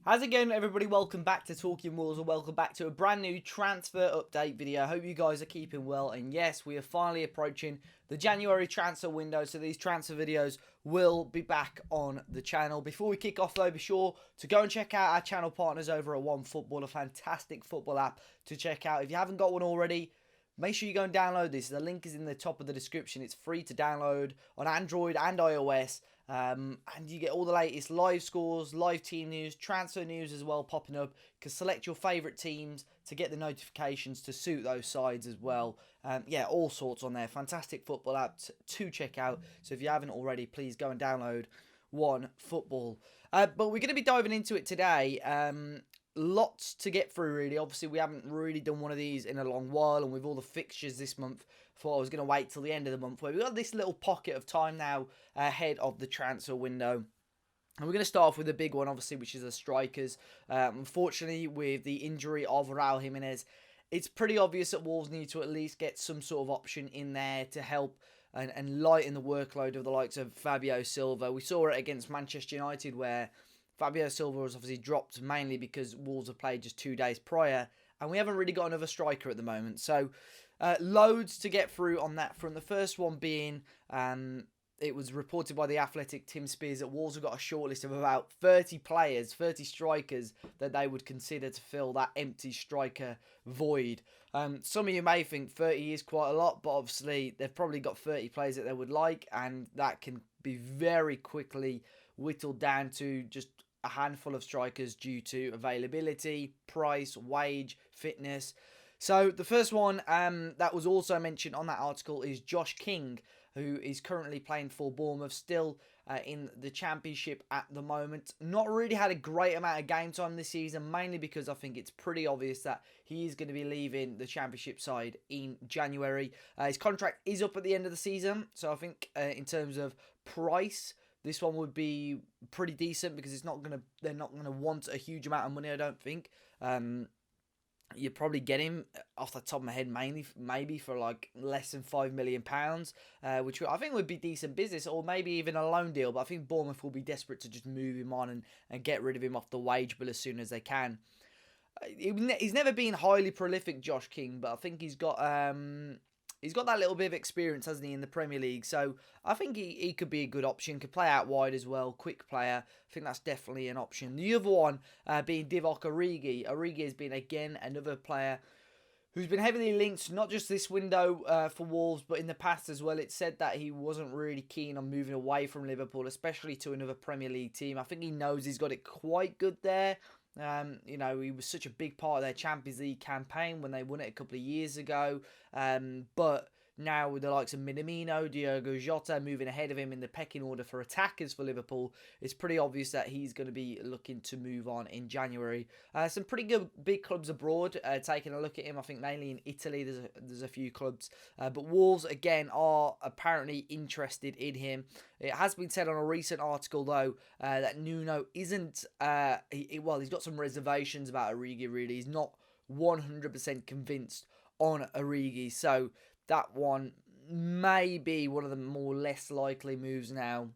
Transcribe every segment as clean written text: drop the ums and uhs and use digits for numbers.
How's it going, everybody? Welcome back to Talking Wolves and welcome back to a brand new transfer update video. I hope you guys are keeping well, and yes, we are finally approaching the January transfer window, so these transfer videos will be back on the channel. Before we kick off though, be sure to go and check out our channel partners over at OneFootball, a fantastic football app to check out. If you haven't got one already, make sure you go and download this. The link is in the top of the description. It's free to download on Android and iOS. And you get all the latest live scores, live team news, transfer news as well popping up. You can select your favourite teams to get the notifications to suit those sides as well. Yeah, all sorts on there. Fantastic football app to check out. So if you haven't already, please go and download OneFootball. But we're going to be diving into it today. Lots to get through, really. Obviously, we haven't really done one of these in a long while, and with all the fixtures this month, thought I was going to wait till the end of the month, where we've got this little pocket of time now ahead of the transfer window. And we're going to start off with the big one, obviously, which is the strikers. Unfortunately, with the injury of Raul Jimenez, it's pretty obvious that Wolves need to at least get some sort of option in there to help and lighten the workload of the likes of Fabio Silva. We saw it against Manchester United, where Fabio Silva was obviously dropped mainly because Wolves have played just 2 days prior, and we haven't really got another striker at the moment. So, loads to get through on that front. The first one being, it was reported by the Athletic Tim Spears that Wolves have got a shortlist of about 30 players, 30 strikers that they would consider to fill that empty striker void. Some of you may think 30 is quite a lot, but obviously they've probably got 30 players that they would like, and that can be very quickly whittled down to just a handful of strikers due to availability, price, wage, fitness. So the first one that was also mentioned on that article is Josh King, who is currently playing for Bournemouth, still in the Championship at the moment. Not really had a great amount of game time this season, mainly because I think it's pretty obvious that he is going to be leaving the Championship side in January. His contract is up at the end of the season, so I think in terms of price, this one would be pretty decent because they're not gonna want a huge amount of money, I don't think. You probably get him off the top of my head maybe for like less than £5 million, which I think would be decent business, or maybe even a loan deal. But I think Bournemouth will be desperate to just move him on and get rid of him off the wage bill as soon as they can. He's never been highly prolific, Josh King, but I think he's got that little bit of experience, hasn't he, in the Premier League? So I think he could be a good option. Could play out wide as well. Quick player. I think that's definitely an option. The other one being Divock Origi. Origi has been, again, another player who's been heavily linked, not just this window for Wolves, but in the past as well. It said that he wasn't really keen on moving away from Liverpool, especially to another Premier League team. I think he knows he's got it quite good there. He was such a big part of their Champions League campaign when they won it a couple of years ago. But now with the likes of Minamino, Diogo Jota moving ahead of him in the pecking order for attackers for Liverpool, it's pretty obvious that he's going to be looking to move on in January. Some pretty good big clubs abroad taking a look at him. I think mainly in Italy there's a few clubs. But Wolves, again, are apparently interested in him. It has been said on a recent article, though, that Nuno isn't... he's got some reservations about Origi, really. He's not 100% convinced on Origi, so that one may be one of the more less likely moves now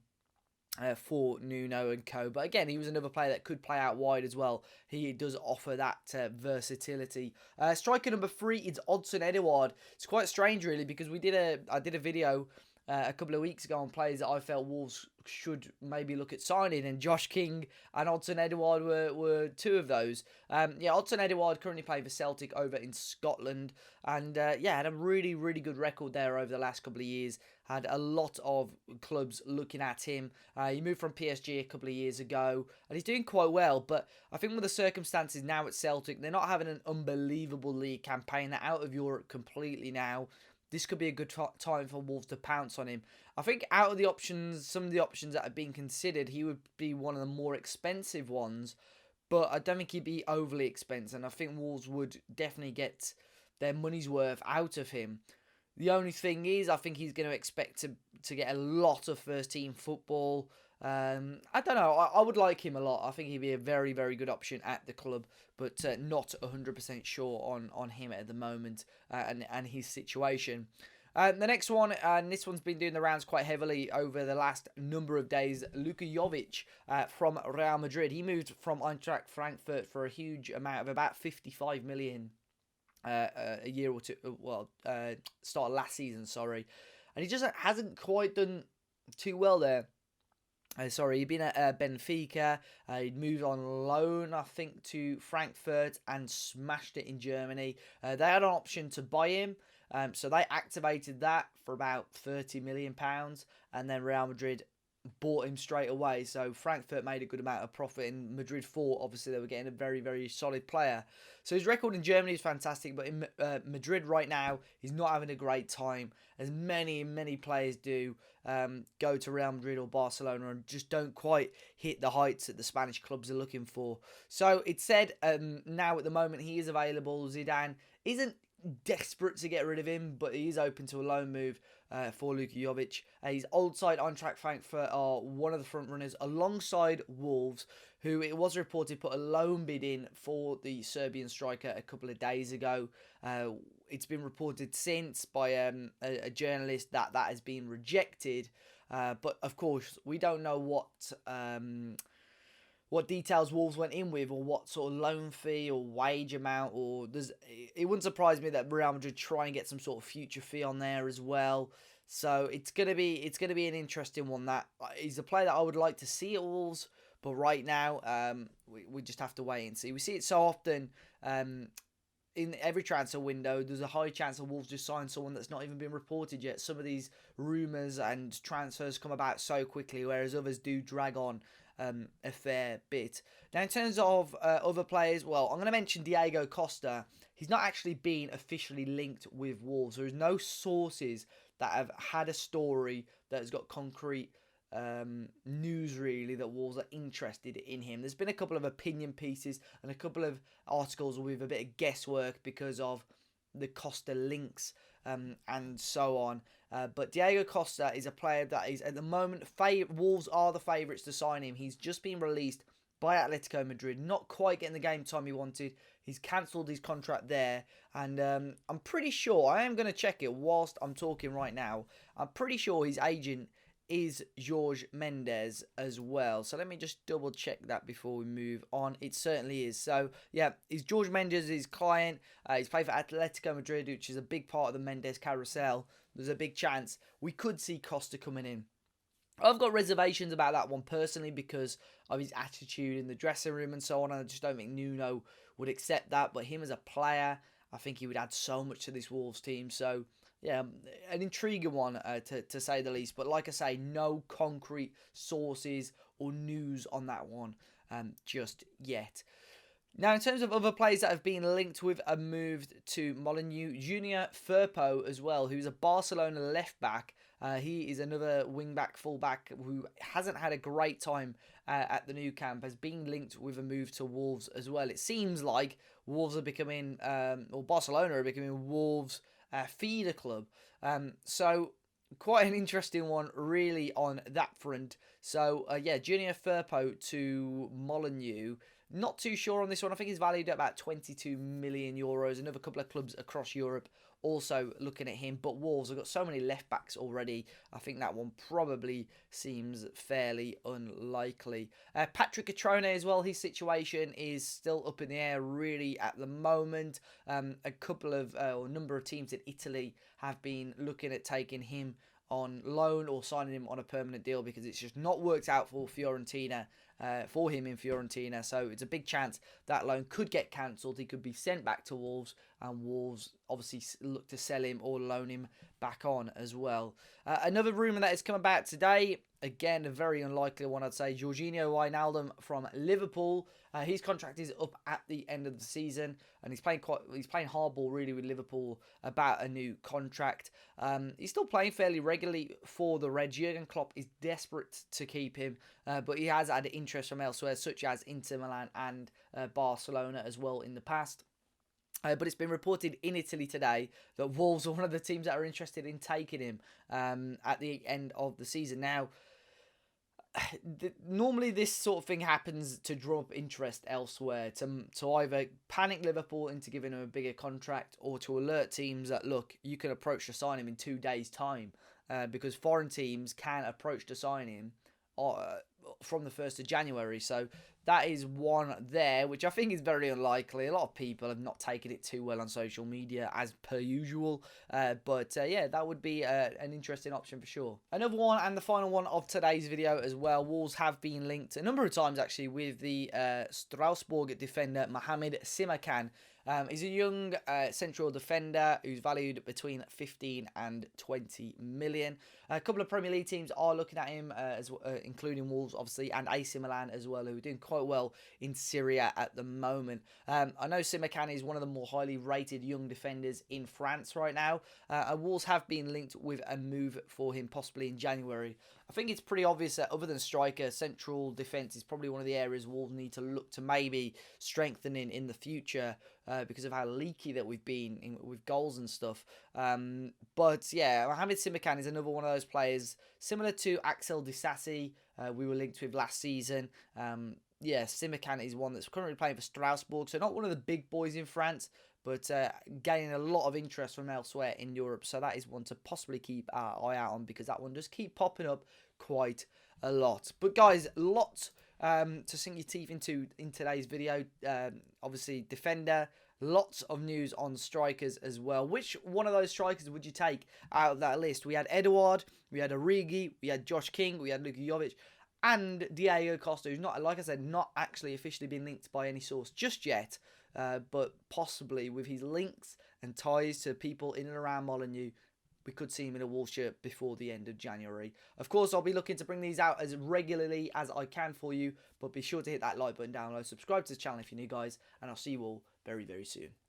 for Nuno and co. But again, he was another player that could play out wide as well. He does offer that versatility. Striker number 3 is Odsonne Edouard. It's quite strange, really, because I did a video a couple of weeks ago on players that I felt Wolves should maybe look at signing, and Josh King and Odsonne Edouard were two of those. Odsonne Edouard currently playing for Celtic over in Scotland, and had a really, really good record there over the last couple of years. Had a lot of clubs looking at him. He moved from PSG a couple of years ago, and he's doing quite well, but I think with the circumstances now at Celtic, they're not having an unbelievable league campaign. They're out of Europe completely now. This could be a good time for Wolves to pounce on him. I think out of the options, some of the options that have been considered, he would be one of the more expensive ones, but I don't think he'd be overly expensive, and I think Wolves would definitely get their money's worth out of him. The only thing is, I think he's going to expect to get a lot of first-team football. I don't know. I would like him a lot. I think he'd be a very, very good option at the club, but not 100% sure on him at the moment and his situation. The next one, and this one's been doing the rounds quite heavily over the last number of days. Luka Jovic from Real Madrid. He moved from Eintracht Frankfurt for a huge amount of about 55 million a year or two. Start of last season, sorry. And he just hasn't quite done too well there. He'd been at Benfica. He'd moved on loan, I think, to Frankfurt and smashed it in Germany. They had an option to buy him. So they activated that for about £30 million, and then Real Madrid bought him straight away. So Frankfurt made a good amount of profit, and Madrid thought, obviously, they were getting a very, very solid player. So his record in Germany is fantastic, but in Madrid right now, he's not having a great time, as many players do go to Real Madrid or Barcelona and just don't quite hit the heights that the Spanish clubs are looking for. So it's said now at the moment he is available. Zidane isn't desperate to get rid of him, but he is open to a loan move for Luka Jovic. His old side Eintracht Frankfurt are one of the front runners alongside Wolves, who it was reported put a loan bid in for the Serbian striker a couple of days ago. It's been reported since by a journalist that has been rejected, but of course we don't know what details Wolves went in with, or what sort of loan fee or wage amount, or it wouldn't surprise me that Real Madrid try and get some sort of future fee on there as well. So it's gonna be an interesting one. That he's a player that I would like to see at Wolves, but right now we just have to wait and see. We see it so often in every transfer window. There's a high chance of Wolves just sign someone that's not even been reported yet. Some of these rumours and transfers come about so quickly, whereas others do drag on a fair bit. Now, in terms of other players, well, I'm going to mention Diego Costa. He's not actually been officially linked with Wolves. There is no sources that have had a story that has got concrete news, really, that Wolves are interested in him. There's been a couple of opinion pieces and a couple of articles with a bit of guesswork because of the Costa links and so on. But Diego Costa is a player that is, at the moment, Wolves are the favourites to sign him. He's just been released by Atletico Madrid, not quite getting the game time he wanted. He's cancelled his contract there, and I'm pretty sure, I am going to check it whilst I'm talking right now, I'm pretty sure his agent is Jorge Mendes as well. So let me just double check that before we move on. It certainly is. So yeah, he's Jorge Mendes, his client. He's played for Atletico Madrid, which is a big part of the Mendes carousel. There's a big chance we could see Costa coming in. I've got reservations about that one personally because of his attitude in the dressing room and so on. I just don't think Nuno would accept that. But him as a player, I think he would add so much to this Wolves team. So yeah, an intriguing one to say the least. But like I say, no concrete sources or news on that one just yet. Now, in terms of other players that have been linked with a move to Molineux, Junior Firpo as well, who's a Barcelona left-back. He is another wing-back, full-back who hasn't had a great time at the new camp, has been linked with a move to Wolves as well. It seems like Wolves are becoming, or Barcelona are becoming Wolves' feeder club. So quite an interesting one, really, on that front. So, Junior Firpo to Molineux. Not too sure on this one. I think he's valued at about 22 million euros. Another couple of clubs across Europe also looking at him. But Wolves have got so many left backs already. I think that one probably seems fairly unlikely. Patrick Catrone as well. His situation is still up in the air really at the moment. A couple of or number of teams in Italy have been looking at taking him on loan or signing him on a permanent deal because it's just not worked out for Fiorentina. For him in Fiorentina, so it's a big chance that loan could get cancelled. He could be sent back to Wolves, and Wolves obviously look to sell him or loan him back on as well. Another rumour that has come about today, again a very unlikely one I'd say, Georginio Wijnaldum from Liverpool. His contract is up at the end of the season, and he's playing hardball really with Liverpool about a new contract. He's still playing fairly regularly for the Reds. Jurgen Klopp is desperate to keep him, but he has had interest from elsewhere, such as Inter Milan and Barcelona as well in the past. But it's been reported in Italy today that Wolves are one of the teams that are interested in taking him at the end of the season. Now, normally this sort of thing happens to draw up interest elsewhere, to either panic Liverpool into giving him a bigger contract, or to alert teams that, look, you can approach to sign him in 2 days' time, because foreign teams can approach to sign him from the 1st of January. So that is one there, which I think is very unlikely. A lot of people have not taken it too well on social media, as per usual. But yeah, that would be an interesting option for sure. Another one, and the final one of today's video as well, Wolves have been linked a number of times actually with the Strasbourg defender Mohamed Simakan. He's a young central defender who's valued between 15 and 20 million. A couple of Premier League teams are looking at him, including Wolves, obviously, and AC Milan as well, who are doing quite well in Syria at the moment. I know Simakan is one of the more highly rated young defenders in France right now. Wolves have been linked with a move for him, possibly in January. I think it's pretty obvious that other than striker, central defence is probably one of the areas Wolves need to look to maybe strengthen in the future, because of how leaky that we've been with goals and stuff. But yeah, Mohamed Simakan is another one of those players similar to Axel Disasi, we were linked with last season. Yeah, Simakan is one that's currently playing for Strasbourg, so not one of the big boys in France, but gaining a lot of interest from elsewhere in Europe. So that is one to possibly keep our eye out on, because that one does keep popping up quite a lot. But guys, lots to sink your teeth into in today's video. Obviously, defender, lots of news on strikers as well. Which one of those strikers would you take out of that list? We had Edouard, we had Origi, we had Josh King, we had Luka Jovic, and Diego Costa, who's not, like I said, not actually officially been linked by any source just yet, but possibly with his links and ties to people in and around Molineux, we could see him in a Wolves shirt before the end of January. Of course, I'll be looking to bring these out as regularly as I can for you, but be sure to hit that like button down below, subscribe to the channel if you're new, guys, and I'll see you all very, very soon.